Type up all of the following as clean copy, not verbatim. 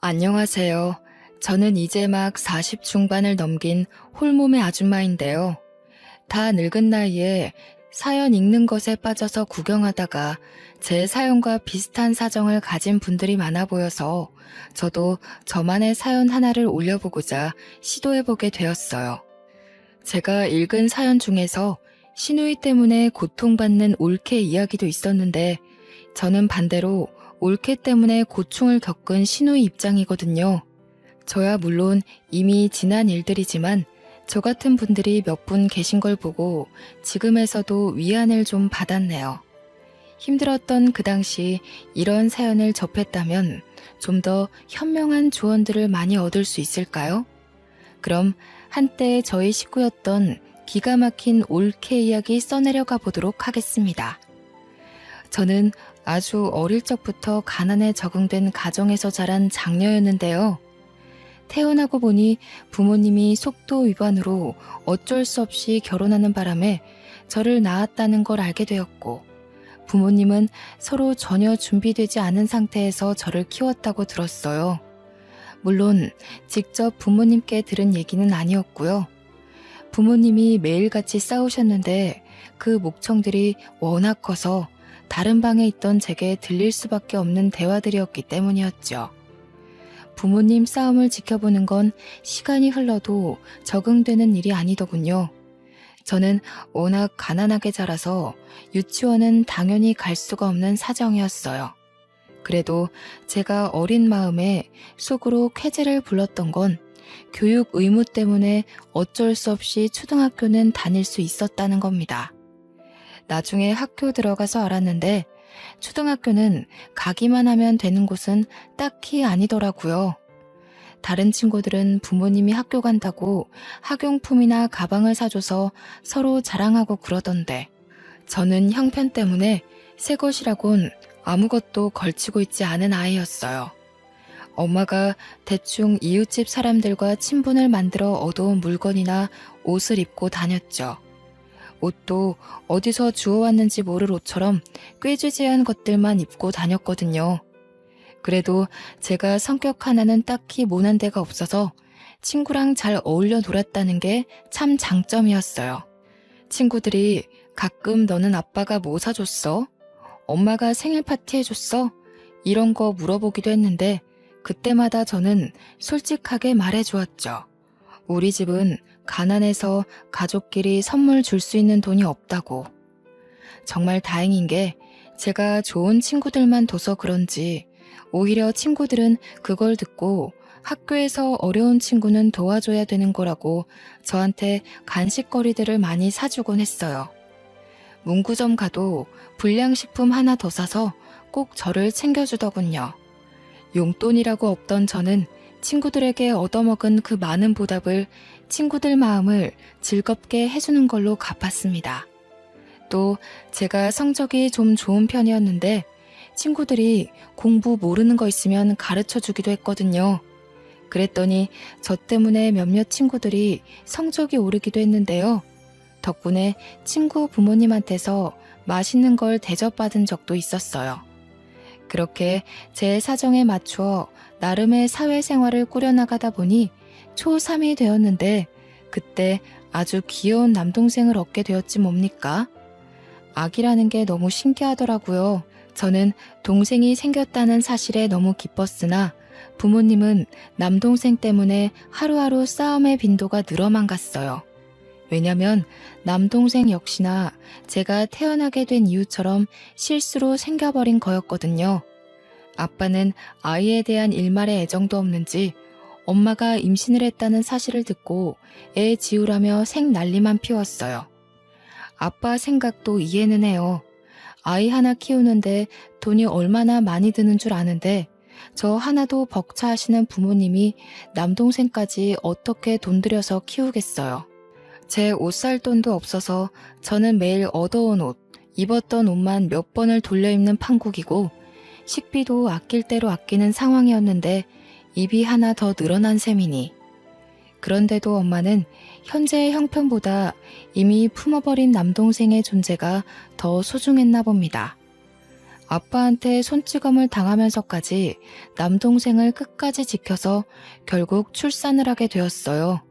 안녕하세요. 저는 이제 막 40 중반을 넘긴 홀몸의 아줌마인데요. 다 늙은 나이에 사연 읽는 것에 빠져서 구경하다가 제 사연과 비슷한 사정을 가진 분들이 많아 보여서 저도 저만의 사연 하나를 올려보고자 시도해보게 되었어요. 제가 읽은 사연 중에서 시누이 때문에 고통받는 올케 이야기도 있었는데 저는 반대로 올케 때문에 고충을 겪은 시누이 입장이거든요. 저야 물론 이미 지난 일들이지만 저 같은 분들이 몇 분 계신 걸 보고 지금에서도 위안을 좀 받았네요. 힘들었던 그 당시 이런 사연을 접했다면 좀 더 현명한 조언들을 많이 얻을 수 있을까요? 그럼 한때 저희 식구였던 기가 막힌 올케 이야기 써내려가 보도록 하겠습니다. 저는 아주 어릴 적부터 가난에 적응된 가정에서 자란 장녀였는데요. 태어나고 보니 부모님이 속도 위반으로 어쩔 수 없이 결혼하는 바람에 저를 낳았다는 걸 알게 되었고, 부모님은 서로 전혀 준비되지 않은 상태에서 저를 키웠다고 들었어요. 물론 직접 부모님께 들은 얘기는 아니었고요. 부모님이 매일같이 싸우셨는데 그 목청들이 워낙 커서 다른 방에 있던 제게 들릴 수밖에 없는 대화들이었기 때문이었죠. 부모님 싸움을 지켜보는 건 시간이 흘러도 적응되는 일이 아니더군요. 저는 워낙 가난하게 자라서 유치원은 당연히 갈 수가 없는 사정이었어요. 그래도 제가 어린 마음에 속으로 쾌재를 불렀던 건 교육 의무 때문에 어쩔 수 없이 초등학교는 다닐 수 있었다는 겁니다. 나중에 학교 들어가서 알았는데 초등학교는 가기만 하면 되는 곳은 딱히 아니더라고요. 다른 친구들은 부모님이 학교 간다고 학용품이나 가방을 사줘서 서로 자랑하고 그러던데 저는 형편 때문에 새 것이라곤 아무것도 걸치고 있지 않은 아이였어요. 엄마가 대충 이웃집 사람들과 친분을 만들어 얻어온 물건이나 옷을 입고 다녔죠. 옷도 어디서 주워왔는지 모를 옷처럼 꾀지지한 것들만 입고 다녔거든요. 그래도 제가 성격 하나는 딱히 모난 데가 없어서 친구랑 잘 어울려 놀았다는 게 참 장점이었어요. 친구들이 가끔 너는 아빠가 뭐 사줬어? 엄마가 생일 파티 해줬어? 이런 거 물어보기도 했는데 그때마다 저는 솔직하게 말해주었죠. 우리 집은 가난해서 가족끼리 선물 줄 수 있는 돈이 없다고. 정말 다행인 게 제가 좋은 친구들만 둬서 그런지 오히려 친구들은 그걸 듣고 학교에서 어려운 친구는 도와줘야 되는 거라고 저한테 간식거리들을 많이 사주곤 했어요. 문구점 가도 불량식품 하나 더 사서 꼭 저를 챙겨주더군요. 용돈이라고 없던 저는 친구들에게 얻어먹은 그 많은 보답을 친구들 마음을 즐겁게 해주는 걸로 갚았습니다. 또 제가 성적이 좀 좋은 편이었는데 친구들이 공부 모르는 거 있으면 가르쳐 주기도 했거든요. 그랬더니 저 때문에 몇몇 친구들이 성적이 오르기도 했는데요. 덕분에 친구 부모님한테서 맛있는 걸 대접받은 적도 있었어요. 그렇게 제 사정에 맞추어 나름의 사회생활을 꾸려나가다 보니 초3이 되었는데 그때 아주 귀여운 남동생을 얻게 되었지 뭡니까? 아기라는 게 너무 신기하더라고요. 저는 동생이 생겼다는 사실에 너무 기뻤으나 부모님은 남동생 때문에 하루하루 싸움의 빈도가 늘어만 갔어요. 왜냐면 남동생 역시나 제가 태어나게 된 이유처럼 실수로 생겨버린 거였거든요. 아빠는 아이에 대한 일말의 애정도 없는지 엄마가 임신을 했다는 사실을 듣고 애 지우라며 생난리만 피웠어요. 아빠 생각도 이해는 해요. 아이 하나 키우는데 돈이 얼마나 많이 드는 줄 아는데 저 하나도 벅차하시는 부모님이 남동생까지 어떻게 돈 들여서 키우겠어요. 제 옷 살 돈도 없어서 저는 매일 얻어온 옷, 입었던 옷만 몇 번을 돌려 입는 판국이고 식비도 아낄 대로 아끼는 상황이었는데 입이 하나 더 늘어난 셈이니. 그런데도 엄마는 현재의 형편보다 이미 품어버린 남동생의 존재가 더 소중했나 봅니다. 아빠한테 손찌검을 당하면서까지 남동생을 끝까지 지켜서 결국 출산을 하게 되었어요.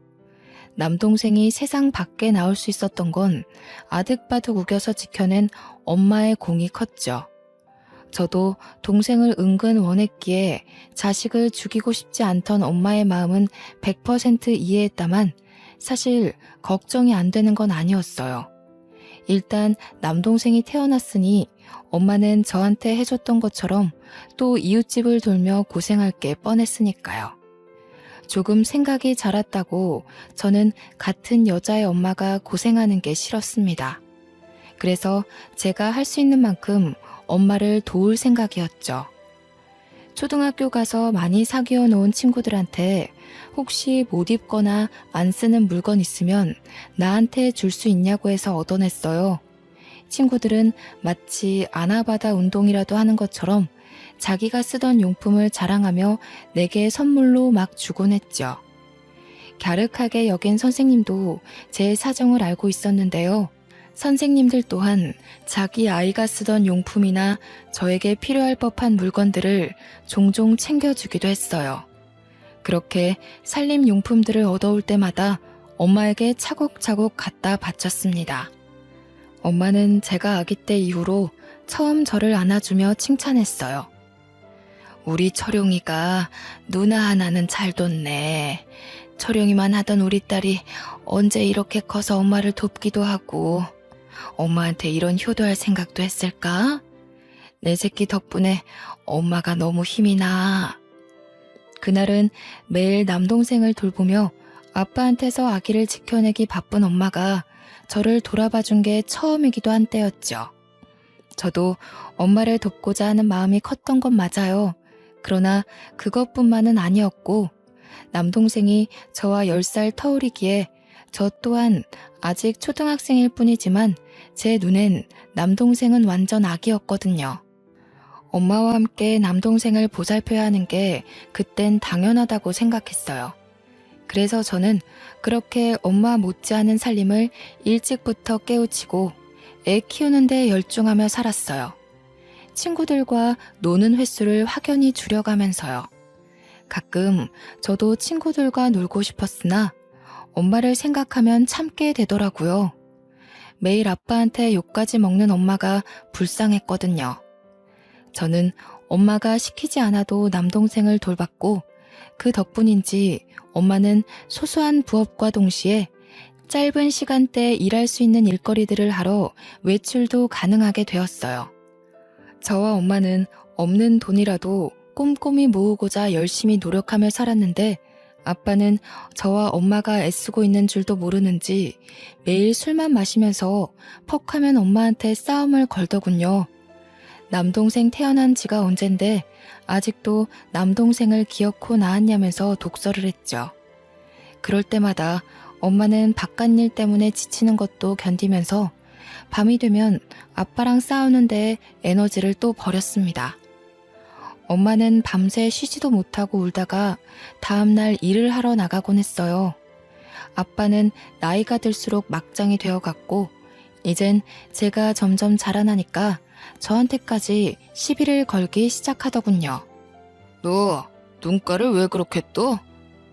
남동생이 세상 밖에 나올 수 있었던 건 아득바득 우겨서 지켜낸 엄마의 공이 컸죠. 저도 동생을 은근 원했기에 자식을 죽이고 싶지 않던 엄마의 마음은 100% 이해했다만 사실 걱정이 안 되는 건 아니었어요. 일단 남동생이 태어났으니 엄마는 저한테 해줬던 것처럼 또 이웃집을 돌며 고생할 게 뻔했으니까요. 조금 생각이 자랐다고 저는 같은 여자의 엄마가 고생하는 게 싫었습니다. 그래서 제가 할 수 있는 만큼 엄마를 도울 생각이었죠. 초등학교 가서 많이 사귀어 놓은 친구들한테 혹시 못 입거나 안 쓰는 물건 있으면 나한테 줄 수 있냐고 해서 얻어냈어요. 친구들은 마치 아나바다 운동이라도 하는 것처럼 자기가 쓰던 용품을 자랑하며 내게 선물로 막 주곤 했죠. 갸륵하게 여긴 선생님도 제 사정을 알고 있었는데요. 선생님들 또한 자기 아이가 쓰던 용품이나 저에게 필요할 법한 물건들을 종종 챙겨주기도 했어요. 그렇게 살림용품들을 얻어올 때마다 엄마에게 차곡차곡 갖다 바쳤습니다. 엄마는 제가 아기 때 이후로 처음 저를 안아주며 칭찬했어요. 우리 철용이가 누나 하나는 잘 뒀네. 철용이만 하던 우리 딸이 언제 이렇게 커서 엄마를 돕기도 하고 엄마한테 이런 효도할 생각도 했을까? 내 새끼 덕분에 엄마가 너무 힘이 나. 그날은 매일 남동생을 돌보며 아빠한테서 아기를 지켜내기 바쁜 엄마가 저를 돌아봐 준 게 처음이기도 한 때였죠. 저도 엄마를 돕고자 하는 마음이 컸던 건 맞아요. 그러나 그것뿐만은 아니었고 남동생이 저와 10살 터울이기에 저 또한 아직 초등학생일 뿐이지만 제 눈엔 남동생은 완전 아기였거든요. 엄마와 함께 남동생을 보살펴야 하는 게 그땐 당연하다고 생각했어요. 그래서 저는 그렇게 엄마 못지않은 살림을 일찍부터 깨우치고 애 키우는데 열중하며 살았어요. 친구들과 노는 횟수를 확연히 줄여가면서요. 가끔 저도 친구들과 놀고 싶었으나 엄마를 생각하면 참게 되더라고요. 매일 아빠한테 욕까지 먹는 엄마가 불쌍했거든요. 저는 엄마가 시키지 않아도 남동생을 돌봤고 그 덕분인지 엄마는 소소한 부업과 동시에 짧은 시간대에 일할 수 있는 일거리들을 하러 외출도 가능하게 되었어요. 저와 엄마는 없는 돈이라도 꼼꼼히 모으고자 열심히 노력하며 살았는데 아빠는 저와 엄마가 애쓰고 있는 줄도 모르는지 매일 술만 마시면서 퍽하면 엄마한테 싸움을 걸더군요. 남동생 태어난 지가 언젠데 아직도 남동생을 기어코 낳았냐면서 독설을 했죠. 그럴 때마다 엄마는 바깥일 때문에 지치는 것도 견디면서 밤이 되면 아빠랑 싸우는데 에너지를 또 버렸습니다. 엄마는 밤새 쉬지도 못하고 울다가 다음날 일을 하러 나가곤 했어요. 아빠는 나이가 들수록 막장이 되어갔고 이젠 제가 점점 자라나니까 저한테까지 시비를 걸기 시작하더군요. 너 눈가를 왜 그렇게 떠?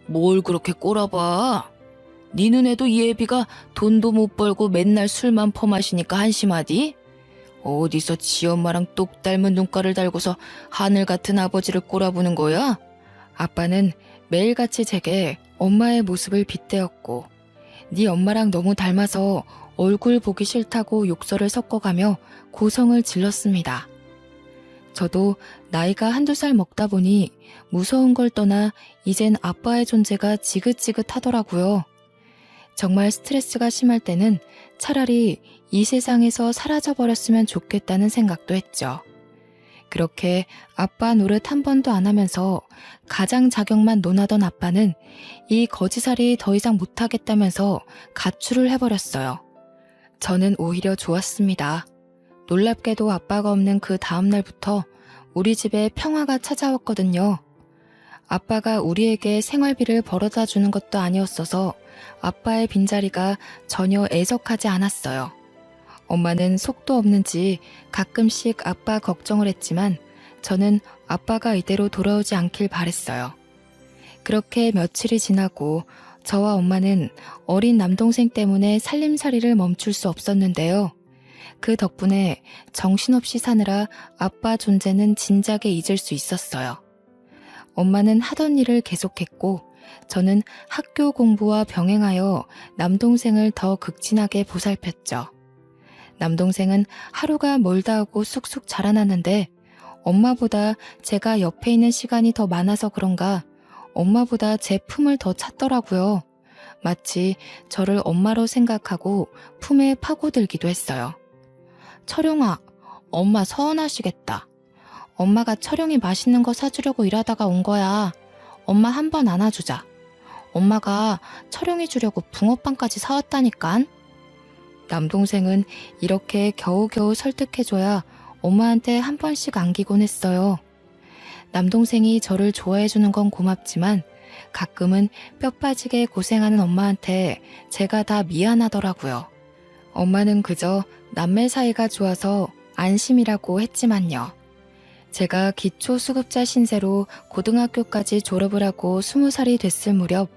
뭘 그렇게 꼬라봐? 네 눈에도 이 애비가 돈도 못 벌고 맨날 술만 퍼마시니까 한심하디? 어디서 지 엄마랑 똑 닮은 눈가를 달고서 하늘 같은 아버지를 꼬라보는 거야? 아빠는 매일같이 제게 엄마의 모습을 빗대었고 네 엄마랑 너무 닮아서 얼굴 보기 싫다고 욕설을 섞어가며 고성을 질렀습니다. 저도 나이가 한두 살 먹다 보니 무서운 걸 떠나 이젠 아빠의 존재가 지긋지긋하더라고요. 정말 스트레스가 심할 때는 차라리 이 세상에서 사라져버렸으면 좋겠다는 생각도 했죠. 그렇게 아빠 노릇 한 번도 안 하면서 가장자격만 논하던 아빠는 이 거지살이 더 이상 못하겠다면서 가출을 해버렸어요. 저는 오히려 좋았습니다. 놀랍게도 아빠가 없는 그 다음 날부터 우리 집에 평화가 찾아왔거든요. 아빠가 우리에게 생활비를 벌어다 주는 것도 아니었어서 아빠의 빈자리가 전혀 애석하지 않았어요. 엄마는 속도 없는지 가끔씩 아빠 걱정을 했지만 저는 아빠가 이대로 돌아오지 않길 바랬어요. 그렇게 며칠이 지나고 저와 엄마는 어린 남동생 때문에 살림살이를 멈출 수 없었는데요. 그 덕분에 정신없이 사느라 아빠 존재는 진작에 잊을 수 있었어요. 엄마는 하던 일을 계속했고 저는 학교 공부와 병행하여 남동생을 더 극진하게 보살폈죠. 남동생은 하루가 멀다 하고 쑥쑥 자라났는데 엄마보다 제가 옆에 있는 시간이 더 많아서 그런가 엄마보다 제 품을 더 찾더라고요. 마치 저를 엄마로 생각하고 품에 파고들기도 했어요. 철용아, 엄마 서운하시겠다. 엄마가 철용이 맛있는 거 사주려고 일하다가 온 거야. 엄마 한 번 안아주자. 엄마가 철용이 주려고 붕어빵까지 사왔다니깐. 남동생은 이렇게 겨우겨우 설득해줘야 엄마한테 한 번씩 안기곤 했어요. 남동생이 저를 좋아해주는 건 고맙지만 가끔은 뼈 빠지게 고생하는 엄마한테 제가 다 미안하더라고요. 엄마는 그저 남매 사이가 좋아서 안심이라고 했지만요. 제가 기초수급자 신세로 고등학교까지 졸업을 하고 20살이 됐을 무렵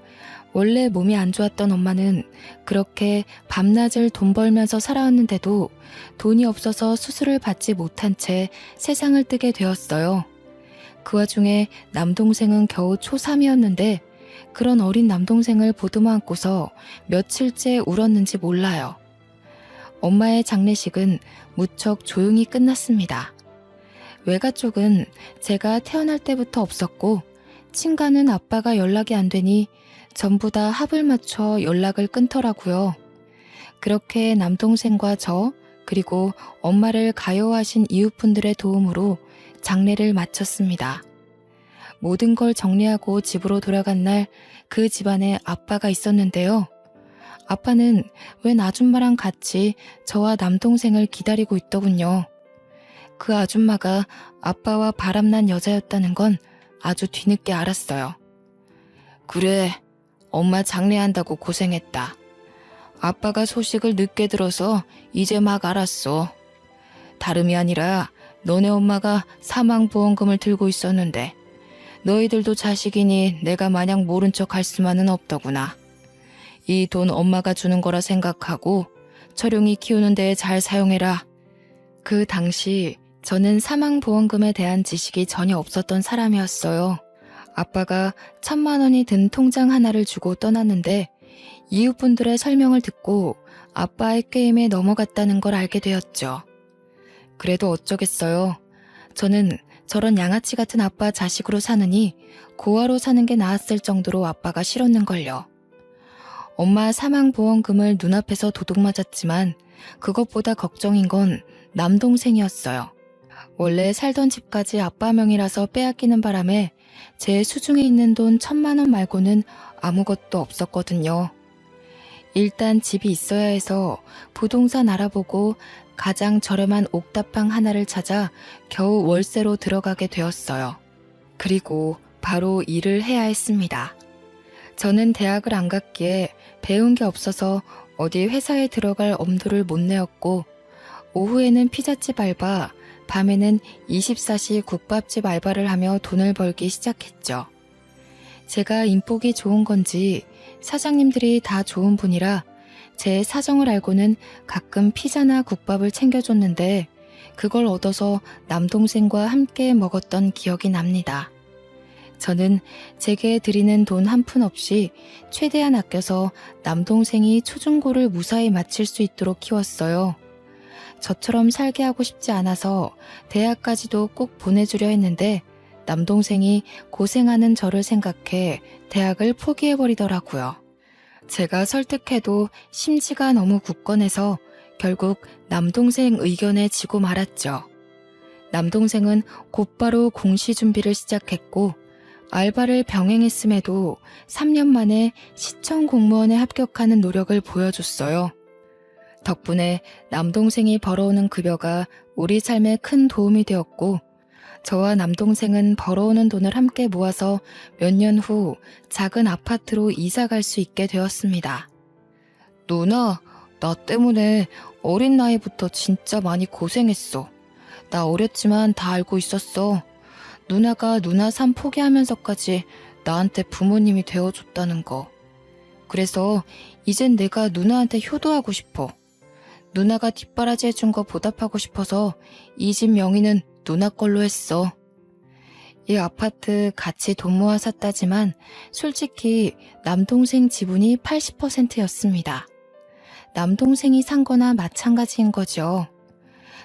원래 몸이 안 좋았던 엄마는 그렇게 밤낮을 돈 벌면서 살아왔는데도 돈이 없어서 수술을 받지 못한 채 세상을 뜨게 되었어요. 그 와중에 남동생은 겨우 초3이었는데 그런 어린 남동생을 보듬어 안고서 며칠째 울었는지 몰라요. 엄마의 장례식은 무척 조용히 끝났습니다. 외가 쪽은 제가 태어날 때부터 없었고 친가는 아빠가 연락이 안 되니 전부 다 합을 맞춰 연락을 끊더라고요. 그렇게 남동생과 저 그리고 엄마를 가여워하신 이웃분들의 도움으로 장례를 마쳤습니다. 모든 걸 정리하고 집으로 돌아간 날 그 집안에 아빠가 있었는데요. 아빠는 웬 아줌마랑 같이 저와 남동생을 기다리고 있더군요. 그 아줌마가 아빠와 바람난 여자였다는 건 아주 뒤늦게 알았어요. 그래, 엄마 장례한다고 고생했다. 아빠가 소식을 늦게 들어서 이제 막 알았어. 다름이 아니라 너네 엄마가 사망보험금을 들고 있었는데 너희들도 자식이니 내가 마냥 모른 척 할 수만은 없더구나. 이 돈 엄마가 주는 거라 생각하고 철용이 키우는 데에 잘 사용해라. 그 당시 저는 사망보험금에 대한 지식이 전혀 없었던 사람이었어요. 아빠가 1,000만 원이 든 통장 하나를 주고 떠났는데 이웃분들의 설명을 듣고 아빠의 꾀임에 넘어갔다는 걸 알게 되었죠. 그래도 어쩌겠어요. 저는 저런 양아치 같은 아빠 자식으로 사느니 고아로 사는 게 나았을 정도로 아빠가 싫었는걸요. 엄마 사망보험금을 눈앞에서 도둑 맞았지만 그것보다 걱정인 건 남동생이었어요. 원래 살던 집까지 아빠 명의라서 빼앗기는 바람에 제 수중에 있는 돈 1,000만 원 말고는 아무것도 없었거든요. 일단 집이 있어야 해서 부동산 알아보고 가장 저렴한 옥탑방 하나를 찾아 겨우 월세로 들어가게 되었어요. 그리고 바로 일을 해야 했습니다. 저는 대학을 안 갔기에 배운 게 없어서 어디 회사에 들어갈 엄두를 못 내었고 오후에는 피자집 알바, 밤에는 24시 국밥집 알바를 하며 돈을 벌기 시작했죠. 제가 인복이 좋은 건지 사장님들이 다 좋은 분이라 제 사정을 알고는 가끔 피자나 국밥을 챙겨줬는데 그걸 얻어서 남동생과 함께 먹었던 기억이 납니다. 저는 제게 드리는 돈 한 푼 없이 최대한 아껴서 남동생이 초중고를 무사히 마칠 수 있도록 키웠어요. 저처럼 살게 하고 싶지 않아서 대학까지도 꼭 보내주려 했는데 남동생이 고생하는 저를 생각해 대학을 포기해버리더라고요. 제가 설득해도 심지가 너무 굳건해서 결국 남동생 의견에 지고 말았죠. 남동생은 곧바로 공시 준비를 시작했고 알바를 병행했음에도 3년 만에 시청 공무원에 합격하는 노력을 보여줬어요. 덕분에 남동생이 벌어오는 급여가 우리 삶에 큰 도움이 되었고 저와 남동생은 벌어오는 돈을 함께 모아서 몇 년 후 작은 아파트로 이사 갈 수 있게 되었습니다. 누나, 나 때문에 어린 나이부터 진짜 많이 고생했어. 나 어렸지만 다 알고 있었어. 누나가 누나 삶 포기하면서까지 나한테 부모님이 되어줬다는 거. 그래서 이젠 내가 누나한테 효도하고 싶어. 누나가 뒷바라지 해준 거 보답하고 싶어서 이 집 명의는 누나 걸로 했어. 이 아파트 같이 돈 모아 샀다지만 솔직히 남동생 지분이 80%였습니다. 남동생이 산 거나 마찬가지인 거죠.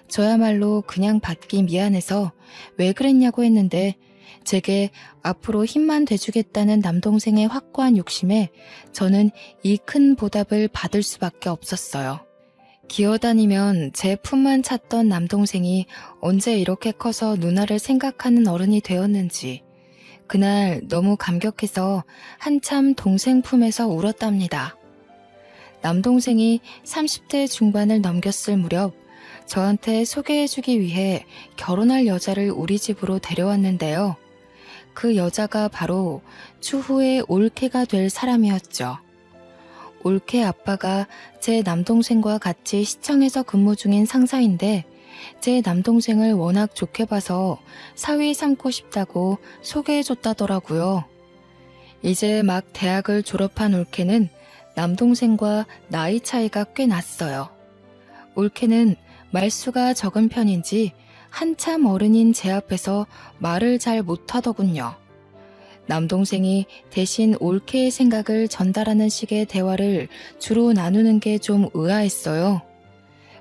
저야말로 그냥 받기 미안해서 왜 그랬냐고 했는데 제게 앞으로 힘만 돼주겠다는 남동생의 확고한 욕심에 저는 이 큰 보답을 받을 수밖에 없었어요. 기어다니면 제 품만 찾던 남동생이 언제 이렇게 커서 누나를 생각하는 어른이 되었는지 그날 너무 감격해서 한참 동생 품에서 울었답니다. 남동생이 30대 중반을 넘겼을 무렵 저한테 소개해주기 위해 결혼할 여자를 우리 집으로 데려왔는데요. 그 여자가 바로 추후에 올케가 될 사람이었죠. 올케 아빠가 제 남동생과 같이 시청에서 근무 중인 상사인데 제 남동생을 워낙 좋게 봐서 사위 삼고 싶다고 소개해줬다더라고요. 이제 막 대학을 졸업한 올케는 남동생과 나이 차이가 꽤 났어요. 올케는 말수가 적은 편인지 한참 어른인 제 앞에서 말을 잘 못하더군요. 남동생이 대신 올케의 생각을 전달하는 식의 대화를 주로 나누는 게 좀 의아했어요.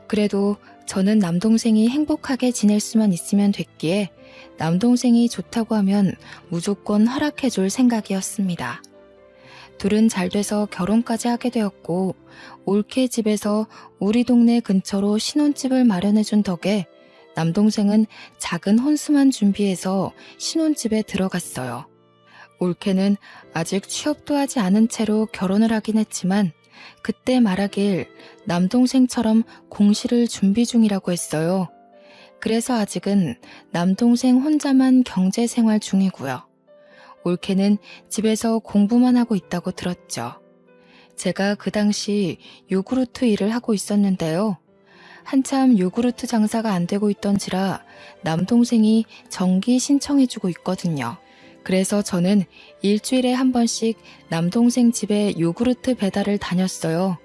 그래도 저는 남동생이 행복하게 지낼 수만 있으면 됐기에 남동생이 좋다고 하면 무조건 허락해줄 생각이었습니다. 둘은 잘 돼서 결혼까지 하게 되었고 올케 집에서 우리 동네 근처로 신혼집을 마련해준 덕에 남동생은 작은 혼수만 준비해서 신혼집에 들어갔어요. 올케는 아직 취업도 하지 않은 채로 결혼을 하긴 했지만 그때 말하길 남동생처럼 공시를 준비 중이라고 했어요. 그래서 아직은 남동생 혼자만 경제생활 중이고요. 올케는 집에서 공부만 하고 있다고 들었죠. 제가 그 당시 요구르트 일을 하고 있었는데요. 한참 요구르트 장사가 안 되고 있던지라 남동생이 정기 신청해주고 있거든요. 그래서 저는 일주일에 한 번씩 남동생 집에 요구르트 배달을 다녔어요.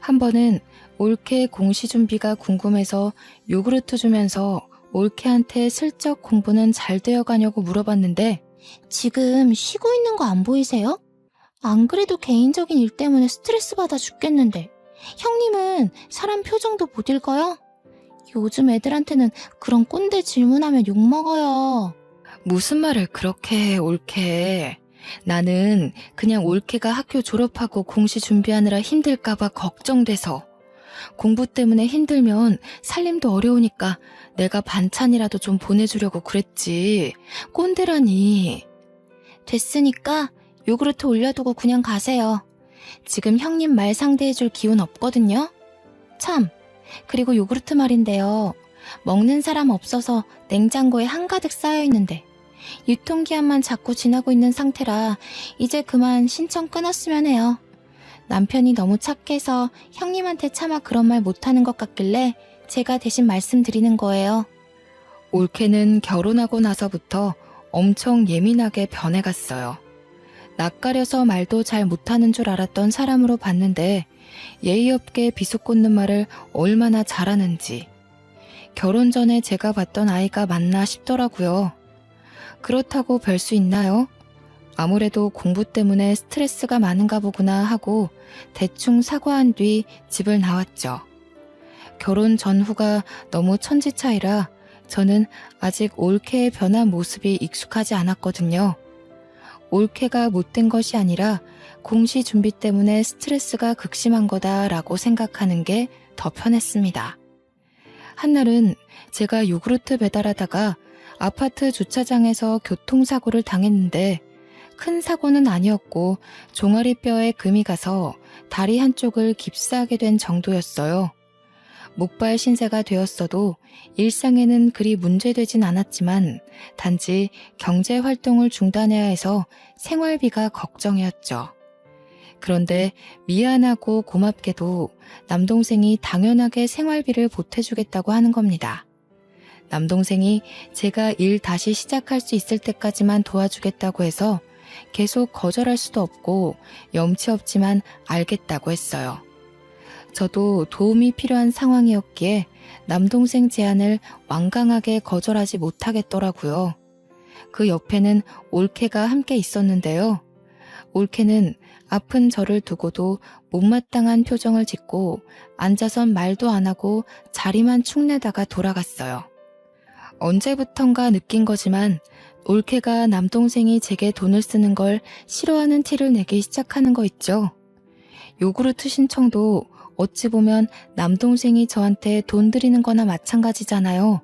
한 번은 올케 공시 준비가 궁금해서 요구르트 주면서 올케한테 슬쩍 공부는 잘 되어가냐고 물어봤는데 지금 쉬고 있는 거 안 보이세요? 안 그래도 개인적인 일 때문에 스트레스 받아 죽겠는데 형님은 사람 표정도 못 읽어요? 요즘 애들한테는 그런 꼰대 질문하면 욕먹어요. 무슨 말을 그렇게 해, 올케. 나는 그냥 올케가 학교 졸업하고 공시 준비하느라 힘들까봐 걱정돼서 공부 때문에 힘들면 살림도 어려우니까 내가 반찬이라도 좀 보내주려고 그랬지. 꼰대라니. 됐으니까 요구르트 올려두고 그냥 가세요. 지금 형님 말 상대해줄 기운 없거든요. 참, 그리고 요구르트 말인데요. 먹는 사람 없어서 냉장고에 한가득 쌓여있는데 유통기한만 자꾸 지나고 있는 상태라 이제 그만 신청 끊었으면 해요. 남편이 너무 착해서 형님한테 차마 그런 말 못하는 것 같길래 제가 대신 말씀드리는 거예요. 올케는 결혼하고 나서부터 엄청 예민하게 변해갔어요. 낯가려서 말도 잘 못하는 줄 알았던 사람으로 봤는데 예의 없게 비속꽂는 말을 얼마나 잘하는지. 결혼 전에 제가 봤던 아이가 맞나 싶더라고요. 그렇다고 별 수 있나요? 아무래도 공부 때문에 스트레스가 많은가 보구나 하고 대충 사과한 뒤 집을 나왔죠. 결혼 전후가 너무 천지 차이라 저는 아직 올케의 변한 모습이 익숙하지 않았거든요. 올케가 못된 것이 아니라 공시 준비 때문에 스트레스가 극심한 거다라고 생각하는 게 더 편했습니다. 한날은 제가 요구르트 배달하다가 아파트 주차장에서 교통사고를 당했는데 큰 사고는 아니었고 종아리뼈에 금이 가서 다리 한쪽을 깁스하게 된 정도였어요. 목발 신세가 되었어도 일상에는 그리 문제되진 않았지만 단지 경제 활동을 중단해야 해서 생활비가 걱정이었죠. 그런데 미안하고 고맙게도 남동생이 당연하게 생활비를 보태주겠다고 하는 겁니다. 남동생이 제가 일 다시 시작할 수 있을 때까지만 도와주겠다고 해서 계속 거절할 수도 없고 염치 없지만 알겠다고 했어요. 저도 도움이 필요한 상황이었기에 남동생 제안을 완강하게 거절하지 못하겠더라고요. 그 옆에는 올케가 함께 있었는데요. 올케는 아픈 저를 두고도 못마땅한 표정을 짓고 앉아선 말도 안 하고 자리만 축내다가 돌아갔어요. 언제부턴가 느낀 거지만 올케가 남동생이 제게 돈을 쓰는 걸 싫어하는 티를 내기 시작하는 거 있죠. 요구르트 신청도 어찌 보면 남동생이 저한테 돈 드리는 거나 마찬가지잖아요.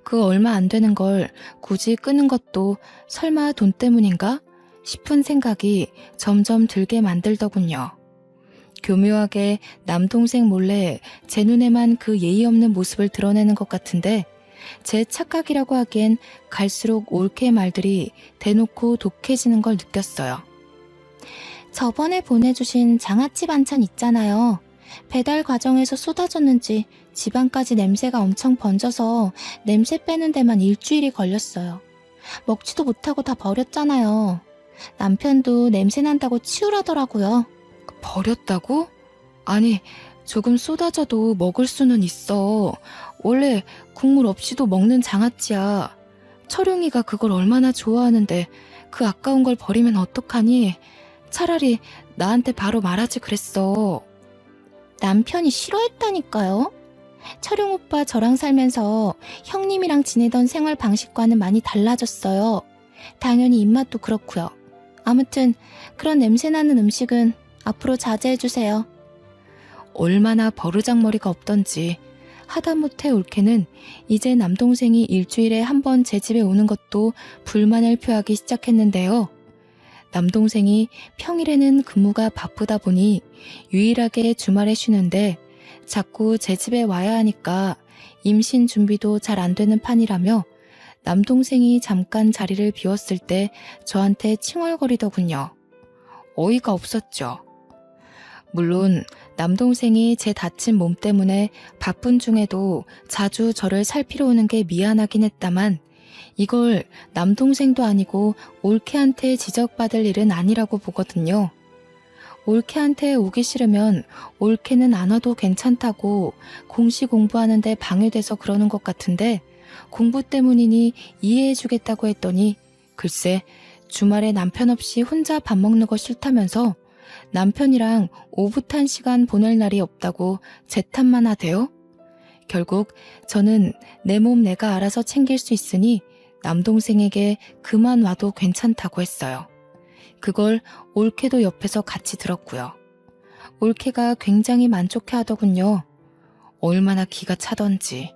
그 얼마 안 되는 걸 굳이 끄는 것도 설마 돈 때문인가 싶은 생각이 점점 들게 만들더군요. 교묘하게 남동생 몰래 제 눈에만 그 예의 없는 모습을 드러내는 것 같은데 제 착각이라고 하기엔 갈수록 올케의 말들이 대놓고 독해지는 걸 느꼈어요. 저번에 보내주신 장아찌 반찬 있잖아요. 배달 과정에서 쏟아졌는지 집안까지 냄새가 엄청 번져서 냄새 빼는 데만 일주일이 걸렸어요. 먹지도 못하고 다 버렸잖아요. 남편도 냄새 난다고 치우라더라고요. 버렸다고? 아니, 조금 쏟아져도 먹을 수는 있어. 원래 국물 없이도 먹는 장아찌야. 철용이가 그걸 얼마나 좋아하는데 그 아까운 걸 버리면 어떡하니? 차라리 나한테 바로 말하지 그랬어. 남편이 싫어했다니까요. 철용 오빠 저랑 살면서 형님이랑 지내던 생활 방식과는 많이 달라졌어요. 당연히 입맛도 그렇고요. 아무튼 그런 냄새나는 음식은 앞으로 자제해주세요. 얼마나 버르장머리가 없던지. 하다못해 올케는 이제 남동생이 일주일에 한 번 제 집에 오는 것도 불만을 표하기 시작했는데요. 남동생이 평일에는 근무가 바쁘다 보니 유일하게 주말에 쉬는데 자꾸 제 집에 와야 하니까 임신 준비도 잘 안 되는 판이라며 남동생이 잠깐 자리를 비웠을 때 저한테 칭얼거리더군요. 어이가 없었죠. 물론 남동생이 제 다친 몸 때문에 바쁜 중에도 자주 저를 살피러 오는 게 미안하긴 했다만 이걸 남동생도 아니고 올케한테 지적받을 일은 아니라고 보거든요. 올케한테 오기 싫으면 올케는 안 와도 괜찮다고 공시 공부하는데 방해돼서 그러는 것 같은데 공부 때문이니 이해해주겠다고 했더니 글쎄 주말에 남편 없이 혼자 밥 먹는 거 싫다면서 남편이랑 오붓한 시간 보낼 날이 없다고 제 탓만 하대요. 결국 저는 내 몸 내가 알아서 챙길 수 있으니 남동생에게 그만 와도 괜찮다고 했어요. 그걸 올케도 옆에서 같이 들었고요. 올케가 굉장히 만족해 하더군요. 얼마나 기가 차던지.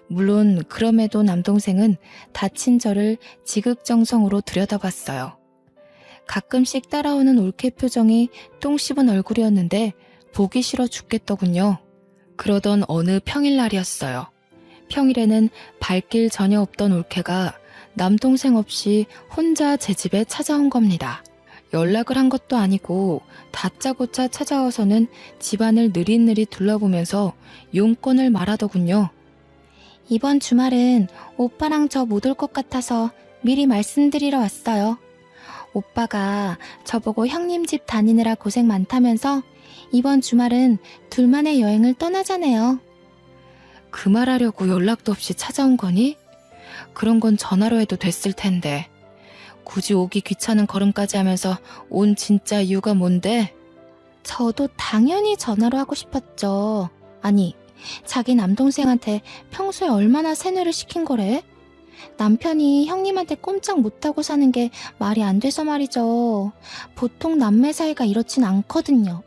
물론 그럼에도 남동생은 다친 저를 지극정성으로 들여다봤어요. 가끔씩 따라오는 올케 표정이 똥 씹은 얼굴이었는데 보기 싫어 죽겠더군요. 그러던 어느 평일날이었어요. 평일에는 발길 전혀 없던 올케가 남동생 없이 혼자 제 집에 찾아온 겁니다. 연락을 한 것도 아니고 다짜고짜 찾아와서는 집안을 느릿느릿 둘러보면서 용건을 말하더군요. 이번 주말은 오빠랑 저 못 올 것 같아서 미리 말씀드리러 왔어요. 오빠가 저보고 형님 집 다니느라 고생 많다면서 이번 주말은 둘만의 여행을 떠나자네요. 그 말하려고 연락도 없이 찾아온 거니? 그런 건 전화로 해도 됐을 텐데. 굳이 오기 귀찮은 걸음까지 하면서 온 진짜 이유가 뭔데? 저도 당연히 전화로 하고 싶었죠. 아니, 자기 남동생한테 평소에 얼마나 세뇌를 시킨 거래? 남편이 형님한테 꼼짝 못하고 사는 게 말이 안 돼서 말이죠. 보통 남매 사이가 이렇진 않거든요.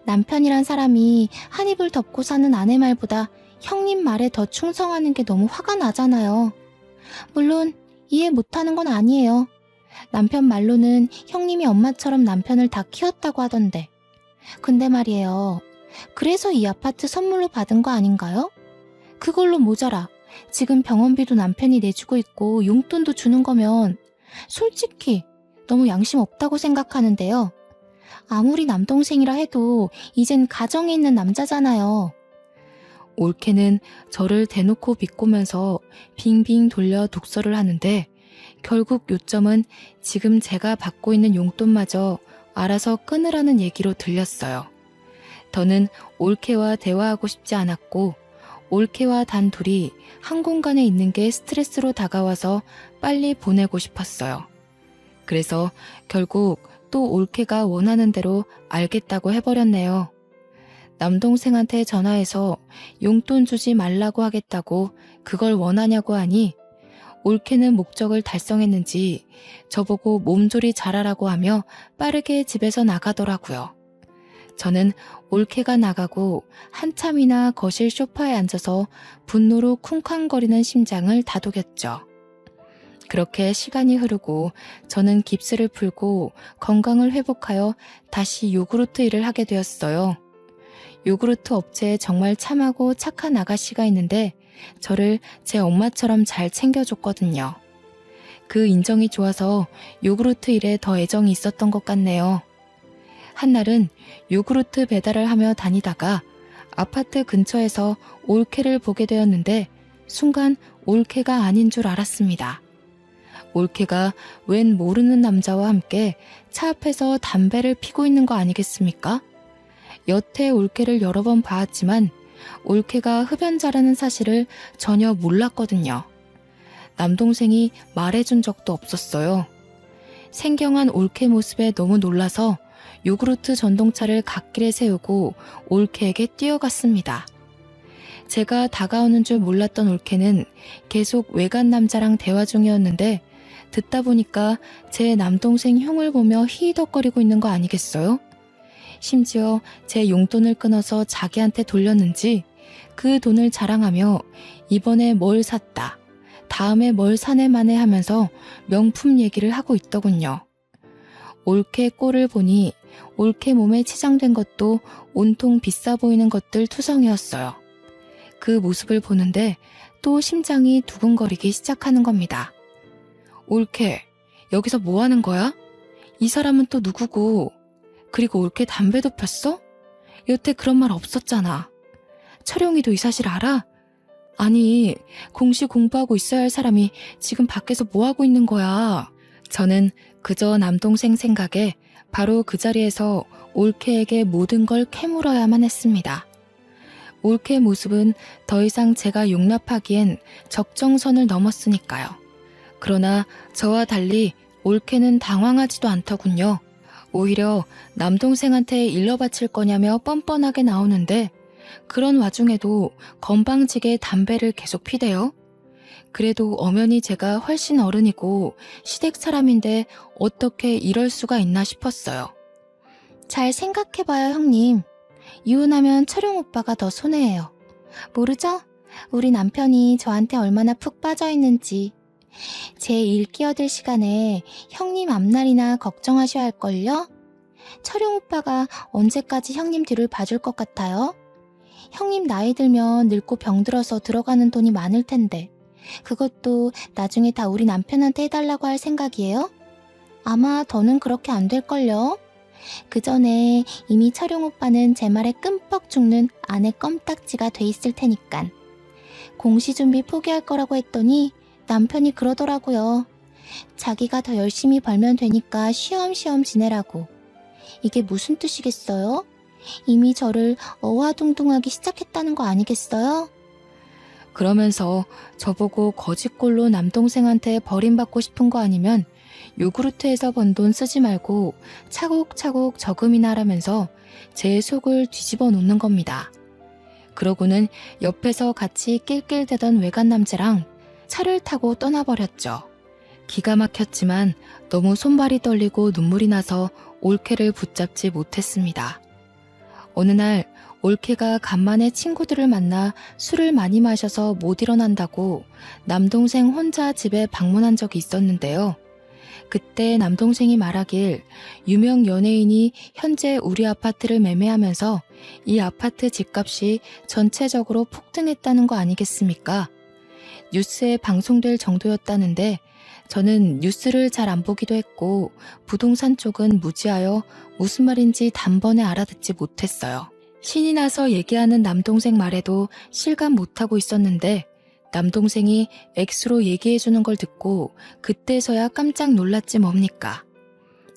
남편이란 사람이 한 입을 덮고 사는 아내 말보다 형님 말에 더 충성하는 게 너무 화가 나잖아요. 물론 이해 못하는 건 아니에요. 남편 말로는 형님이 엄마처럼 남편을 다 키웠다고 하던데. 근데 말이에요. 그래서 이 아파트 선물로 받은 거 아닌가요? 그걸로 모자라 지금 병원비도 남편이 내주고 있고 용돈도 주는 거면 솔직히 너무 양심 없다고 생각하는데요. 아무리 남동생이라 해도 이젠 가정에 있는 남자잖아요. 올케는 저를 대놓고 비꼬면서 빙빙 돌려 독설을 하는데 결국 요점은 지금 제가 받고 있는 용돈마저 알아서 끊으라는 얘기로 들렸어요. 더는 올케와 대화하고 싶지 않았고 올케와 단 둘이 한 공간에 있는 게 스트레스로 다가와서 빨리 보내고 싶었어요. 그래서 결국 또 올케가 원하는 대로 알겠다고 해버렸네요. 남동생한테 전화해서 용돈 주지 말라고 하겠다고 그걸 원하냐고 하니 올케는 목적을 달성했는지 저보고 몸조리 잘하라고 하며 빠르게 집에서 나가더라고요. 저는 올케가 나가고 한참이나 거실 소파에 앉아서 분노로 쿵쾅거리는 심장을 다독였죠. 그렇게 시간이 흐르고 저는 깁스를 풀고 건강을 회복하여 다시 요구르트 일을 하게 되었어요. 요구르트 업체에 정말 참하고 착한 아가씨가 있는데 저를 제 엄마처럼 잘 챙겨줬거든요. 그 인정이 좋아서 요구르트 일에 더 애정이 있었던 것 같네요. 한날은 요구르트 배달을 하며 다니다가 아파트 근처에서 올케를 보게 되었는데 순간 올케가 아닌 줄 알았습니다. 올케가 웬 모르는 남자와 함께 차 앞에서 담배를 피고 있는 거 아니겠습니까? 여태 올케를 여러 번 봤지만 올케가 흡연자라는 사실을 전혀 몰랐거든요. 남동생이 말해준 적도 없었어요. 생경한 올케 모습에 너무 놀라서 요구르트 전동차를 갓길에 세우고 올케에게 뛰어갔습니다. 제가 다가오는 줄 몰랐던 올케는 계속 외간 남자랑 대화 중이었는데 듣다 보니까 제 남동생 흉을 보며 히히덕거리고 있는 거 아니겠어요? 심지어 제 용돈을 끊어서 자기한테 돌렸는지 그 돈을 자랑하며 이번에 뭘 샀다, 다음에 뭘 사네 마네 하면서 명품 얘기를 하고 있더군요. 올케 꼴을 보니 올케 몸에 치장된 것도 온통 비싸 보이는 것들 투성이었어요. 그 모습을 보는데 또 심장이 두근거리기 시작하는 겁니다. 올케, 여기서 뭐 하는 거야? 이 사람은 또 누구고? 그리고 올케 담배도 폈어? 여태 그런 말 없었잖아. 철용이도 이 사실 알아? 아니, 공시 공부하고 있어야 할 사람이 지금 밖에서 뭐 하고 있는 거야? 저는 그저 남동생 생각에 바로 그 자리에서 올케에게 모든 걸 캐물어야만 했습니다. 올케의 모습은 더 이상 제가 용납하기엔 적정선을 넘었으니까요. 그러나 저와 달리 올케는 당황하지도 않더군요. 오히려 남동생한테 일러 바칠 거냐며 뻔뻔하게 나오는데 그런 와중에도 건방지게 담배를 계속 피대요. 그래도 엄연히 제가 훨씬 어른이고 시댁 사람인데 어떻게 이럴 수가 있나 싶었어요. 잘 생각해봐요, 형님. 이혼하면 철용 오빠가 더 손해예요. 모르죠? 우리 남편이 저한테 얼마나 푹 빠져있는지. 제 일 끼어들 시간에 형님 앞날이나 걱정하셔야 할걸요? 철용 오빠가 언제까지 형님 뒤를 봐줄 것 같아요? 형님 나이 들면 늙고 병들어서 들어가는 돈이 많을 텐데 그것도 나중에 다 우리 남편한테 해달라고 할 생각이에요? 아마 더는 그렇게 안 될걸요? 그 전에 이미 철용 오빠는 제 말에 끔뻑 죽는 아내 껌딱지가 돼 있을 테니깐. 공시 준비 포기할 거라고 했더니 남편이 그러더라고요. 자기가 더 열심히 벌면 되니까 쉬엄쉬엄 지내라고. 이게 무슨 뜻이겠어요? 이미 저를 어화둥둥하기 시작했다는 거 아니겠어요? 그러면서 저보고 거짓골로 남동생한테 버림받고 싶은 거 아니면 요구르트에서 번 돈 쓰지 말고 차곡차곡 저금이나 하라면서 제 속을 뒤집어 놓는 겁니다. 그러고는 옆에서 같이 낄낄대던 외간 남자랑 차를 타고 떠나버렸죠. 기가 막혔지만 너무 손발이 떨리고 눈물이 나서 올케를 붙잡지 못했습니다. 어느 날 올케가 간만에 친구들을 만나 술을 많이 마셔서 못 일어난다고 남동생 혼자 집에 방문한 적이 있었는데요. 그때 남동생이 말하길 유명 연예인이 현재 우리 아파트를 매매하면서 이 아파트 집값이 전체적으로 폭등했다는 거 아니겠습니까? 뉴스에 방송될 정도였다는데 저는 뉴스를 잘 안 보기도 했고 부동산 쪽은 무지하여 무슨 말인지 단번에 알아듣지 못했어요. 신이 나서 얘기하는 남동생 말에도 실감 못하고 있었는데 남동생이 X로 얘기해주는 걸 듣고 그때서야 깜짝 놀랐지 뭡니까.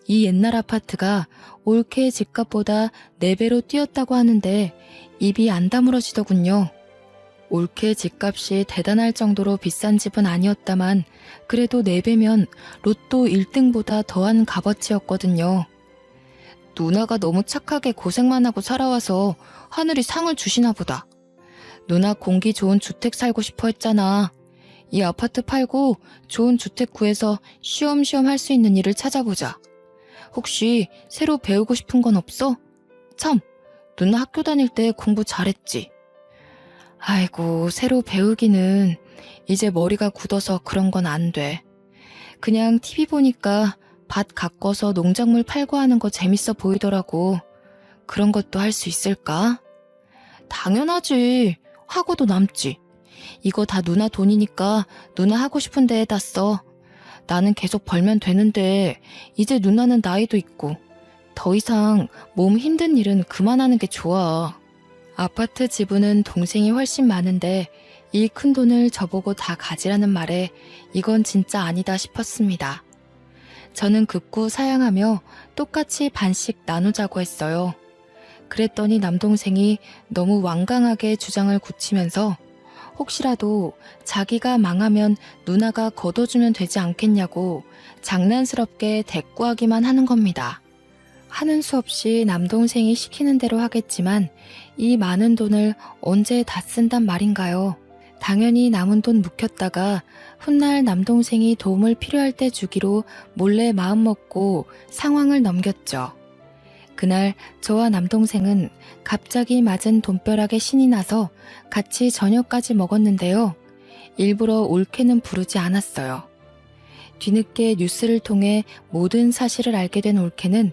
이 옛날 아파트가 올케 집값보다 4배로 뛰었다고 하는데 입이 안 다물어지더군요. 올케 집값이 대단할 정도로 비싼 집은 아니었다만 그래도 4배면 로또 1등보다 더한 값어치였거든요. 누나가 너무 착하게 고생만 하고 살아와서 하늘이 상을 주시나 보다. 누나 공기 좋은 주택 살고 싶어 했잖아. 이 아파트 팔고 좋은 주택 구해서 쉬엄쉬엄 할 수 있는 일을 찾아보자. 혹시 새로 배우고 싶은 건 없어? 참, 누나 학교 다닐 때 공부 잘했지. 아이고, 새로 배우기는 이제 머리가 굳어서 그런 건 안 돼. 그냥 TV 보니까 밭 가꿔서 농작물 팔고 하는 거 재밌어 보이더라고. 그런 것도 할 수 있을까? 당연하지. 하고도 남지. 이거 다 누나 돈이니까 누나 하고 싶은 데에다 써. 나는 계속 벌면 되는데 이제 누나는 나이도 있고 더 이상 몸 힘든 일은 그만하는 게 좋아. 아파트 지분은 동생이 훨씬 많은데 이 큰 돈을 저보고 다 가지라는 말에 이건 진짜 아니다 싶었습니다. 저는 극구 사양하며 똑같이 반씩 나누자고 했어요. 그랬더니 남동생이 너무 완강하게 주장을 굳히면서 혹시라도 자기가 망하면 누나가 걷어주면 되지 않겠냐고 장난스럽게 대꾸하기만 하는 겁니다. 하는 수 없이 남동생이 시키는 대로 하겠지만 이 많은 돈을 언제 다 쓴단 말인가요? 당연히 남은 돈 묵혔다가 훗날 남동생이 도움을 필요할 때 주기로 몰래 마음먹고 상황을 넘겼죠. 그날 저와 남동생은 갑자기 맞은 돈벼락에 신이 나서 같이 저녁까지 먹었는데요. 일부러 올케는 부르지 않았어요. 뒤늦게 뉴스를 통해 모든 사실을 알게 된 올케는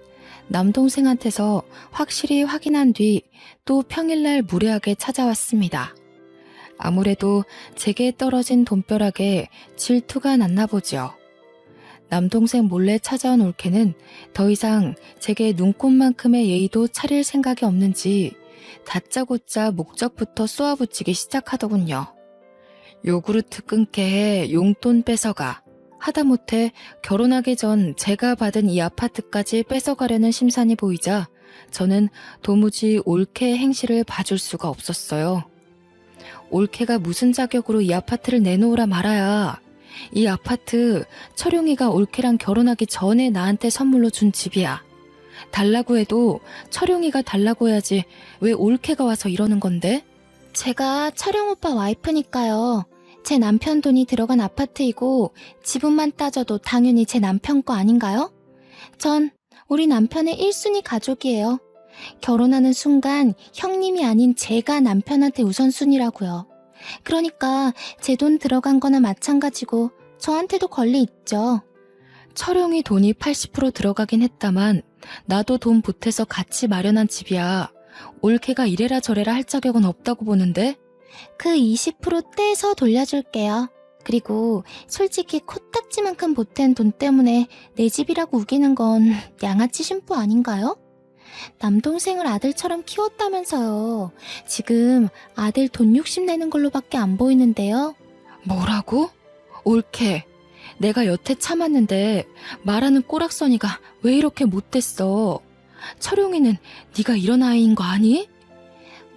남동생한테서 확실히 확인한 뒤 또 평일날 무례하게 찾아왔습니다. 아무래도 제게 떨어진 돈벼락에 질투가 났나 보죠. 남동생 몰래 찾아온 올케는 더 이상 제게 눈꽃만큼의 예의도 차릴 생각이 없는지 다짜고짜 목적부터 쏘아붙이기 시작하더군요. 요구르트 끊게 해 용돈 뺏어가. 하다못해 결혼하기 전 제가 받은 이 아파트까지 뺏어가려는 심산이 보이자 저는 도무지 올케의 행실을 봐줄 수가 없었어요. 올케가 무슨 자격으로 이 아파트를 내놓으라 말아야. 이 아파트 철용이가 올케랑 결혼하기 전에 나한테 선물로 준 집이야. 달라고 해도 철용이가 달라고 해야지 왜 올케가 와서 이러는 건데? 제가 철용 오빠 와이프니까요. 제 남편 돈이 들어간 아파트이고 지분만 따져도 당연히 제 남편 거 아닌가요? 전 우리 남편의 1순위 가족이에요. 결혼하는 순간 형님이 아닌 제가 남편한테 우선순위라고요. 그러니까 제 돈 들어간 거나 마찬가지고 저한테도 권리 있죠. 철용이 돈이 80% 들어가긴 했다만 나도 돈 보태서 같이 마련한 집이야. 올케가 이래라 저래라 할 자격은 없다고 보는데? 그 20% 떼서 돌려줄게요. 그리고 솔직히 코딱지만큼 보탠 돈 때문에 내 집이라고 우기는 건 양아치 심보 아닌가요? 남동생을 아들처럼 키웠다면서요. 지금 아들 돈 욕심 내는 걸로밖에 안 보이는데요. 뭐라고? 올케, 내가 여태 참았는데 말하는 꼬락서니가 왜 이렇게 못됐어? 철용이는 네가 이런 아이인 거 아니?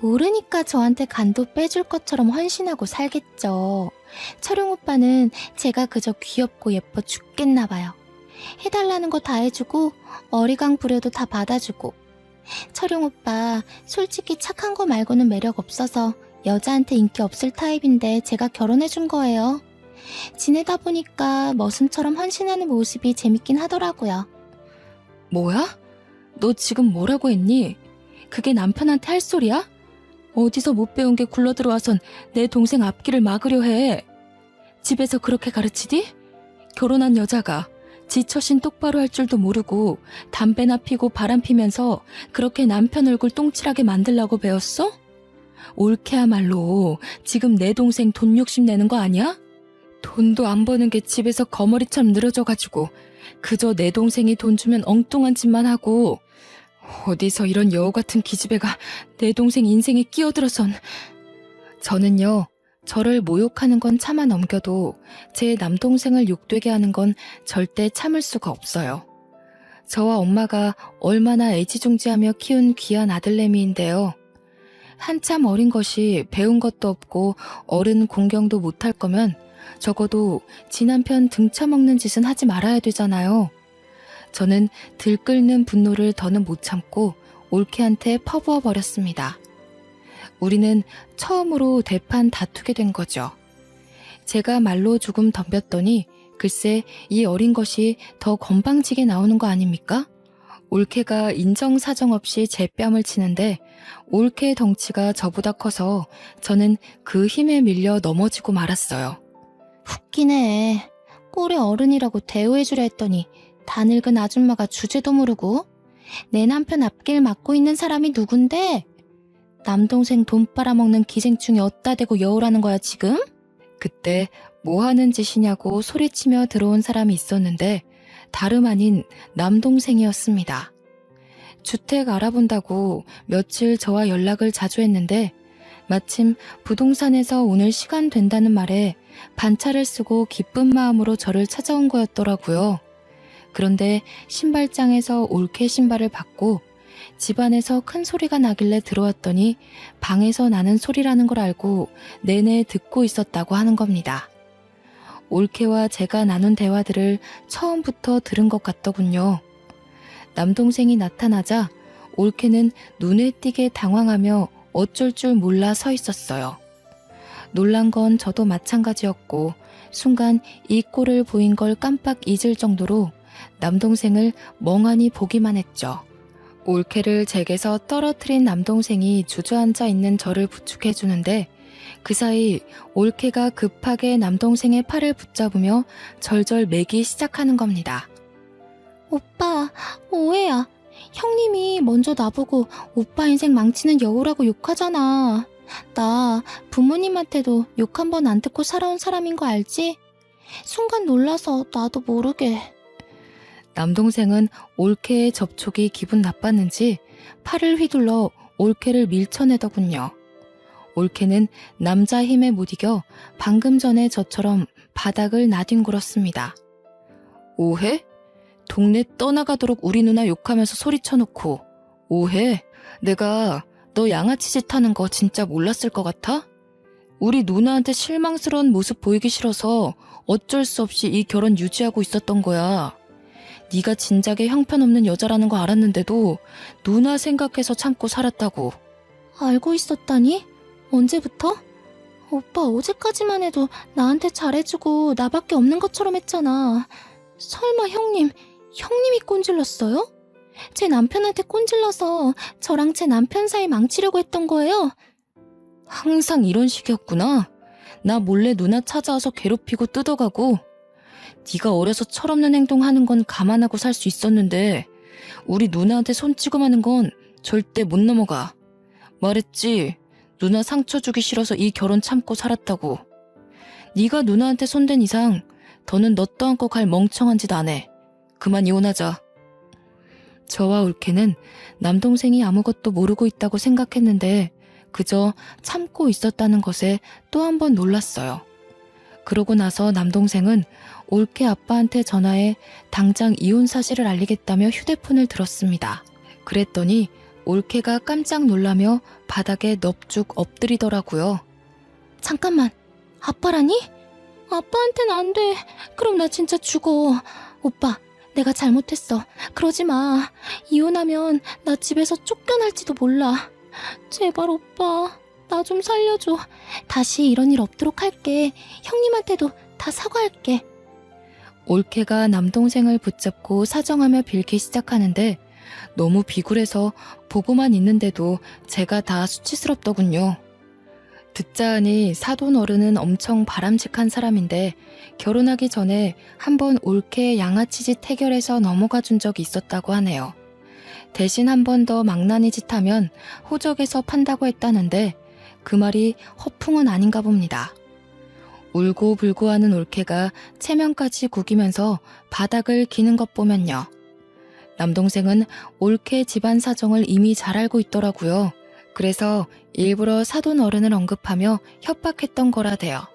모르니까 저한테 간도 빼줄 것처럼 헌신하고 살겠죠. 철용 오빠는 제가 그저 귀엽고 예뻐 죽겠나 봐요. 해달라는 거 다 해주고 어리광 부려도 다 받아주고. 철용 오빠 솔직히 착한 거 말고는 매력 없어서 여자한테 인기 없을 타입인데 제가 결혼해준 거예요. 지내다 보니까 머슴처럼 헌신하는 모습이 재밌긴 하더라고요. 뭐야? 너 지금 뭐라고 했니? 그게 남편한테 할 소리야? 어디서 못 배운 게 굴러들어와선 내 동생 앞길을 막으려 해. 집에서 그렇게 가르치디? 결혼한 여자가 지 처신 똑바로 할 줄도 모르고 담배나 피고 바람 피면서 그렇게 남편 얼굴 똥칠하게 만들라고 배웠어? 올케야말로 지금 내 동생 돈 욕심 내는 거 아니야? 돈도 안 버는 게 집에서 거머리처럼 늘어져가지고 그저 내 동생이 돈 주면 엉뚱한 짓만 하고 어디서 이런 여우 같은 기집애가 내 동생 인생에 끼어들어선. 저는요, 저를 모욕하는 건 참아 넘겨도 제 남동생을 욕되게 하는 건 절대 참을 수가 없어요. 저와 엄마가 얼마나 애지중지하며 키운 귀한 아들내미인데요. 한참 어린 것이 배운 것도 없고 어른 공경도 못할 거면 적어도 지 남편 등쳐먹는 짓은 하지 말아야 되잖아요. 저는 들끓는 분노를 더는 못 참고 올케한테 퍼부어 버렸습니다. 우리는 처음으로 대판 다투게 된 거죠. 제가 말로 조금 덤볐더니 글쎄 이 어린 것이 더 건방지게 나오는 거 아닙니까? 올케가 인정사정 없이 제 뺨을 치는데 올케의 덩치가 저보다 커서 저는 그 힘에 밀려 넘어지고 말았어요. 웃기네. 꼴의 어른이라고 대우해주려 했더니 다 늙은 아줌마가 주제도 모르고. 내 남편 앞길 막고 있는 사람이 누군데? 남동생 돈 빨아먹는 기생충이 어디다 대고 여우라는 거야 지금? 그때 뭐 하는 짓이냐고 소리치며 들어온 사람이 있었는데 다름 아닌 남동생이었습니다. 주택 알아본다고 며칠 저와 연락을 자주 했는데 마침 부동산에서 오늘 시간 된다는 말에 반차를 쓰고 기쁜 마음으로 저를 찾아온 거였더라고요. 그런데 신발장에서 올케 신발을 받고 집안에서 큰 소리가 나길래 들어왔더니 방에서 나는 소리라는 걸 알고 내내 듣고 있었다고 하는 겁니다. 올케와 제가 나눈 대화들을 처음부터 들은 것 같더군요. 남동생이 나타나자 올케는 눈에 띄게 당황하며 어쩔 줄 몰라 서 있었어요. 놀란 건 저도 마찬가지였고 순간 이 꼴을 보인 걸 깜빡 잊을 정도로 남동생을 멍하니 보기만 했죠. 올케를 제게서 떨어뜨린 남동생이 주저앉아 있는 저를 부축해주는데 그 사이 올케가 급하게 남동생의 팔을 붙잡으며 절절 매기 시작하는 겁니다. 오빠, 오해야. 형님이 먼저 나보고 오빠 인생 망치는 여우라고 욕하잖아. 나 부모님한테도 욕 한 번 안 듣고 살아온 사람인 거 알지? 순간 놀라서 나도 모르게. 남동생은 올케의 접촉이 기분 나빴는지 팔을 휘둘러 올케를 밀쳐내더군요. 올케는 남자 힘에 못 이겨 방금 전에 저처럼 바닥을 나뒹굴었습니다. 오해? 동네 떠나가도록 우리 누나 욕하면서 소리쳐놓고 오해? 내가 너 양아치 짓 하는 거 진짜 몰랐을 것 같아? 우리 누나한테 실망스러운 모습 보이기 싫어서 어쩔 수 없이 이 결혼 유지하고 있었던 거야. 네가 진작에 형편없는 여자라는 거 알았는데도 누나 생각해서 참고 살았다고. 알고 있었다니? 언제부터? 오빠 어제까지만 해도 나한테 잘해주고 나밖에 없는 것처럼 했잖아. 설마 형님이 꼰질렀어요? 제 남편한테 꼰질러서 저랑 제 남편 사이 망치려고 했던 거예요? 항상 이런 식이었구나. 나 몰래 누나 찾아와서 괴롭히고 뜯어가고 네가 어려서 철없는 행동하는 건 감안하고 살 수 있었는데 우리 누나한테 손찌검하는 건 절대 못 넘어가. 말했지. 누나 상처 주기 싫어서 이 결혼 참고 살았다고. 네가 누나한테 손댄 이상 더는 너 떠안고 갈 멍청한 짓 안 해. 그만 이혼하자. 저와 올케는 남동생이 아무것도 모르고 있다고 생각했는데 그저 참고 있었다는 것에 또 한 번 놀랐어요. 그러고 나서 남동생은 올케 아빠한테 전화해 당장 이혼 사실을 알리겠다며 휴대폰을 들었습니다. 그랬더니 올케가 깜짝 놀라며 바닥에 넙죽 엎드리더라고요. 잠깐만, 아빠라니? 아빠한텐 안 돼. 그럼 나 진짜 죽어. 오빠, 내가 잘못했어. 그러지 마. 이혼하면 나 집에서 쫓겨날지도 몰라. 제발 오빠, 나 좀 살려줘. 다시 이런 일 없도록 할게. 형님한테도 다 사과할게. 올케가 남동생을 붙잡고 사정하며 빌기 시작하는데 너무 비굴해서 보고만 있는데도 제가 다 수치스럽더군요. 듣자 하니 사돈 어른은 엄청 바람직한 사람인데 결혼하기 전에 한번 올케의 양아치짓 해결해서 넘어가 준 적이 있었다고 하네요. 대신 한 번 더 망나니 짓 하면 호적에서 판다고 했다는데 그 말이 허풍은 아닌가 봅니다. 울고불고하는 올케가 체면까지 구기면서 바닥을 기는 것 보면요. 남동생은 올케 집안 사정을 이미 잘 알고 있더라고요. 그래서 일부러 사돈 어른을 언급하며 협박했던 거라대요.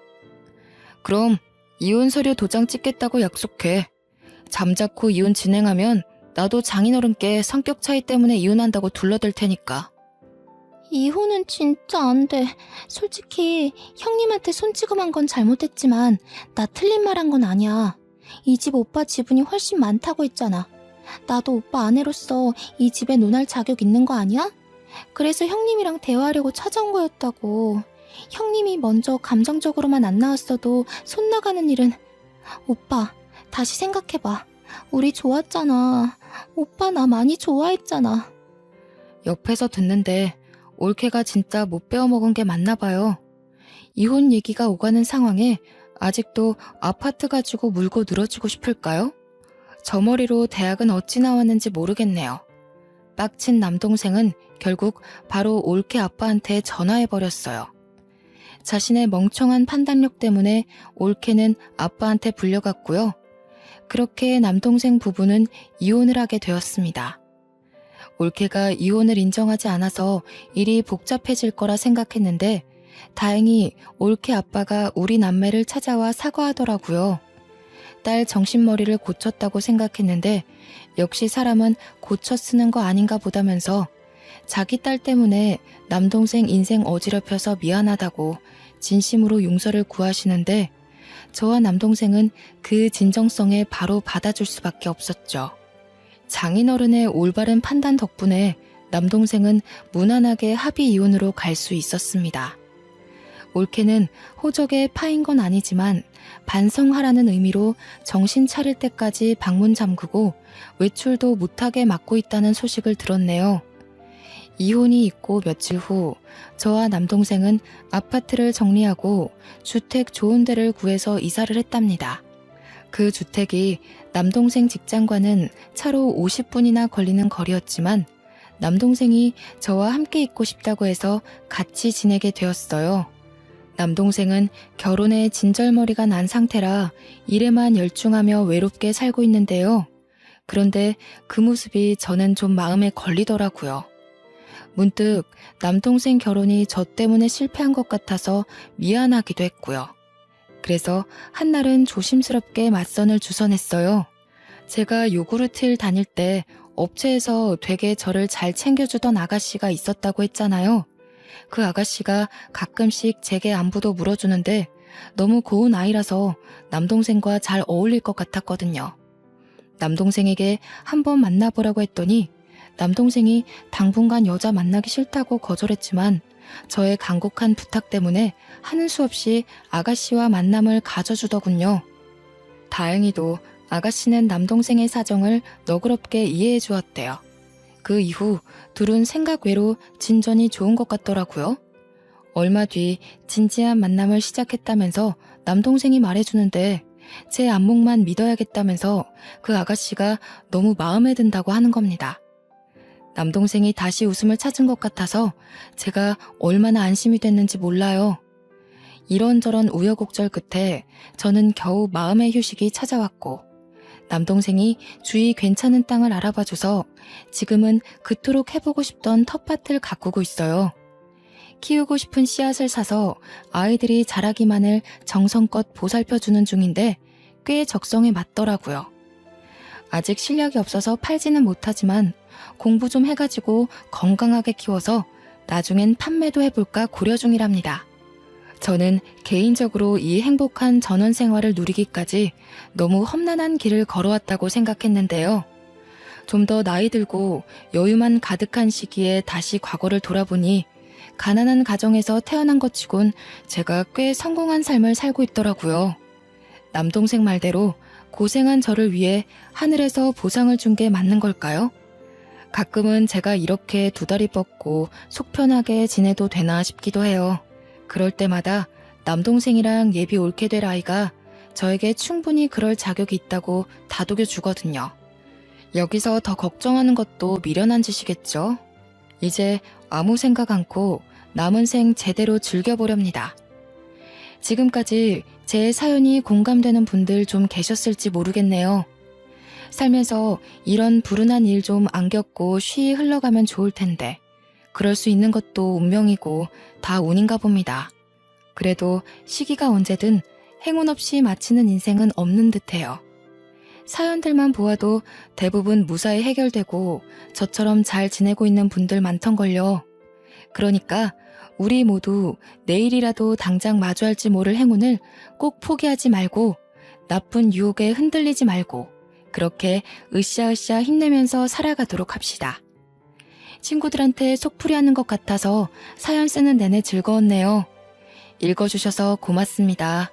그럼 이혼 서류 도장 찍겠다고 약속해. 잠자코 이혼 진행하면 나도 장인어른께 성격 차이 때문에 이혼한다고 둘러댈 테니까. 이혼은 진짜 안 돼. 솔직히 형님한테 손찌검한 건 잘못했지만 나 틀린 말 한 건 아니야. 이 집 오빠 지분이 훨씬 많다고 했잖아. 나도 오빠 아내로서 이 집에 논할 자격 있는 거 아니야? 그래서 형님이랑 대화하려고 찾아온 거였다고. 형님이 먼저 감정적으로만 안 나왔어도 손 나가는 일은... 오빠, 다시 생각해봐. 우리 좋았잖아. 오빠 나 많이 좋아했잖아. 옆에서 듣는데 올케가 진짜 못 배워먹은 게 맞나 봐요. 이혼 얘기가 오가는 상황에 아직도 아파트 가지고 물고 늘어지고 싶을까요? 저 머리로 대학은 어찌 나왔는지 모르겠네요. 빡친 남동생은 결국 바로 올케 아빠한테 전화해버렸어요. 자신의 멍청한 판단력 때문에 올케는 아빠한테 불려갔고요. 그렇게 남동생 부부는 이혼을 하게 되었습니다. 올케가 이혼을 인정하지 않아서 일이 복잡해질 거라 생각했는데 다행히 올케 아빠가 우리 남매를 찾아와 사과하더라고요. 딸 정신머리를 고쳤다고 생각했는데 역시 사람은 고쳐 쓰는 거 아닌가 보다면서 자기 딸 때문에 남동생 인생 어지럽혀서 미안하다고 진심으로 용서를 구하시는데 저와 남동생은 그 진정성에 바로 받아줄 수밖에 없었죠. 장인어른의 올바른 판단 덕분에 남동생은 무난하게 합의 이혼으로 갈 수 있었습니다. 올케는 호적에 파인 건 아니지만 반성하라는 의미로 정신 차릴 때까지 방문 잠그고 외출도 못하게 막고 있다는 소식을 들었네요. 이혼이 있고 며칠 후 저와 남동생은 아파트를 정리하고 주택 좋은 데를 구해서 이사를 했답니다. 그 주택이 남동생 직장과는 차로 50분이나 걸리는 거리였지만 남동생이 저와 함께 있고 싶다고 해서 같이 지내게 되었어요. 남동생은 결혼에 진절머리가 난 상태라 일에만 열중하며 외롭게 살고 있는데요. 그런데 그 모습이 저는 좀 마음에 걸리더라고요. 문득 남동생 결혼이 저 때문에 실패한 것 같아서 미안하기도 했고요. 그래서 한날은 조심스럽게 맞선을 주선했어요. 제가 요구르트를 다닐 때 업체에서 되게 저를 잘 챙겨주던 아가씨가 있었다고 했잖아요. 그 아가씨가 가끔씩 제게 안부도 물어주는데 너무 고운 아이라서 남동생과 잘 어울릴 것 같았거든요. 남동생에게 한번 만나보라고 했더니 남동생이 당분간 여자 만나기 싫다고 거절했지만 저의 간곡한 부탁 때문에 하는 수 없이 아가씨와 만남을 가져주더군요. 다행히도 아가씨는 남동생의 사정을 너그럽게 이해해 주었대요. 그 이후 둘은 생각 외로 진전이 좋은 것 같더라고요. 얼마 뒤 진지한 만남을 시작했다면서 남동생이 말해주는데 제 안목만 믿어야겠다면서 그 아가씨가 너무 마음에 든다고 하는 겁니다. 남동생이 다시 웃음을 찾은 것 같아서 제가 얼마나 안심이 됐는지 몰라요. 이런저런 우여곡절 끝에 저는 겨우 마음의 휴식이 찾아왔고 남동생이 주위 괜찮은 땅을 알아봐줘서 지금은 그토록 해보고 싶던 텃밭을 가꾸고 있어요. 키우고 싶은 씨앗을 사서 아이들이 자라기만을 정성껏 보살펴주는 중인데 꽤 적성에 맞더라고요. 아직 실력이 없어서 팔지는 못하지만 공부 좀 해가지고 건강하게 키워서 나중엔 판매도 해볼까 고려 중이랍니다. 저는 개인적으로 이 행복한 전원 생활을 누리기까지 너무 험난한 길을 걸어왔다고 생각했는데요. 좀 더 나이 들고 여유만 가득한 시기에 다시 과거를 돌아보니 가난한 가정에서 태어난 것 치곤 제가 꽤 성공한 삶을 살고 있더라고요. 남동생 말대로 고생한 저를 위해 하늘에서 보상을 준 게 맞는 걸까요? 가끔은 제가 이렇게 두 다리 뻗고 속 편하게 지내도 되나 싶기도 해요. 그럴 때마다 남동생이랑 예비 옳게 될 아이가 저에게 충분히 그럴 자격이 있다고 다독여 주거든요. 여기서 더 걱정하는 것도 미련한 짓이겠죠? 이제 아무 생각 않고 남은 생 제대로 즐겨보렵니다. 지금까지 제 사연이 공감되는 분들 좀 계셨을지 모르겠네요. 살면서 이런 불운한 일 좀 안 겪고 쉬이 흘러가면 좋을 텐데 그럴 수 있는 것도 운명이고 다 운인가 봅니다. 그래도 시기가 언제든 행운 없이 마치는 인생은 없는 듯해요. 사연들만 보아도 대부분 무사히 해결되고 저처럼 잘 지내고 있는 분들 많던걸요. 그러니까 우리 모두 내일이라도 당장 마주할지 모를 행운을 꼭 포기하지 말고 나쁜 유혹에 흔들리지 말고 그렇게 으쌰으쌰 힘내면서 살아가도록 합시다. 친구들한테 속풀이하는 것 같아서 사연 쓰는 내내 즐거웠네요. 읽어주셔서 고맙습니다.